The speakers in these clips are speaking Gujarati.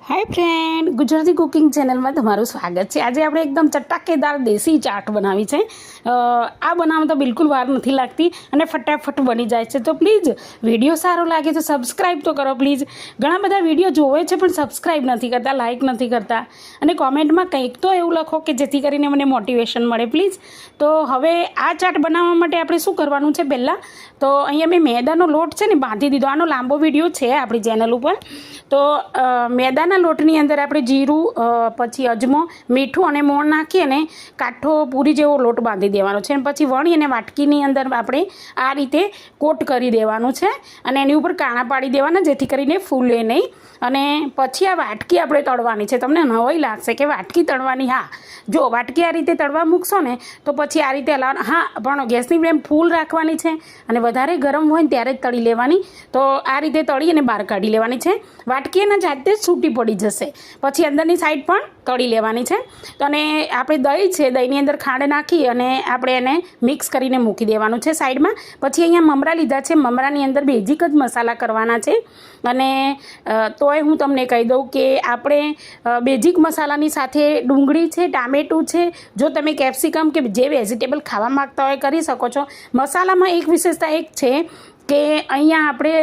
Hi friend, Gujarati cooking channel में तमारू स्वागत है। आज આપણે એકદમ ચટાકેદાર દેશી ચાટ બનાવી છે। આ બનાવવામાં તો બિલકુલ વાર નથી લાગતી અને ફટાફટ બની જાય છે। તો પ્લીઝ વિડીયો સારો લાગે તો સબસ્ક્રાઇબ તો કરો પ્લીઝ। ઘણા બધા વિડીયો જોવે છે પણ સબસ્ક્રાઇબ નથી કરતા, લાઇક નથી કરતા અને કોમેન્ટમાં કંઈક તો એવું લખો કે જેથી કરીને મને મોટિવેશન મળે પ્લીઝ। તો હવે આ ચાટ બનાવવા માટે આપણે શું કરવાનું છે? પહેલાં તો અહીંયા મેં મેદાનો લોટ છે ને બાંધી દીધો। આનો લાંબો વિડીયો છે આપણી ચેનલ ઉપર। તો મેદાના લોટની અંદર આપણે જીરું, પછી અજમો, મીઠું અને મોણ નાખી અને કાઠો પૂરી જેવો લોટ બાંધી દેવાનો છે। પછી વણી અને વાટકીની અંદર આપણે આ રીતે કોટ કરી દેવાનું છે અને એની ઉપર કાણા પાડી દેવાના જેથી કરીને ફૂલે નહીં। અને પછી આ વાટકી આપણે તળવાની છે। તમને નવાઈ લાગશે કે વાટકી તળવાની? હા, જો વાટકી આ રીતે તળવા મૂકશો ને તો પછી આ રીતે હલાવવાનું। હા, પણ ગેસની ફ્લેમ ફૂલ રાખવાની છે અને વધારે ગરમ હોય ને ત્યારે જ તળી લેવાની। તો આ રીતે તળી અને બહાર કાઢી લેવાની છે। વાટકી એના જાતે જ છૂટી પડી જશે। પછી અંદરની સાઈડ પણ તળી લેવાની છે। તો અને આપણે દહીં છે, દહીંની અંદર ખાંડ નાખી અને આપણે એને મિક્સ કરીને મૂકી દેવાનું છે સાઈડમાં। પછી અહીંયા મમરા લીધા છે, મમરાની અંદર બેઝિક જ મસાલા કરવાના છે। અને તોય હું તમને કહી દઉં કે આપણે બેઝિક મસાલાની સાથે ડુંગળી છે, ટામેટું છે, જો તમે કેપ્સિકમ કે જે વેજીટેબલ ખાવા માગતા હોય કરી શકો છો। મસાલામાં એક વિશેષતા એક છે કે અહીંયા આપણે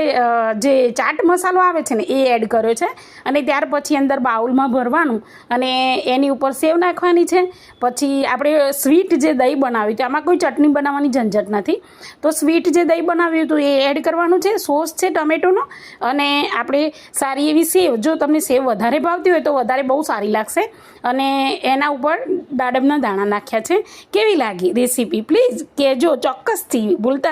જે ચાટ મસાલો આવે છે ને એ એડ કર્યો છે અને ત્યાર પછી અંદર બાઉલમાં ભરવાનું અને એની ઉપર સેવ નાખવાની છે। પછી આપણે સ્વીટ જે દહીં બનાવ્યું હતું, આમાં કોઈ ચટણી બનાવવાની ઝંઝટ નથી। તો સ્વીટ જે દહીં બનાવ્યું હતું એ એડ કરવાનું છે, સોસ છે ટમેટોનો અને આપણે સારી એવી સેવ, જો તમને સેવ વધારે ભાવતી હોય તો વધારે બહુ સારી લાગશે। અને એના ઉપર દાડમના દાણા નાખ્યા છે। કેવી લાગી રેસીપી પ્લીઝ કહેજો ચોક્કસથી, ભૂલતા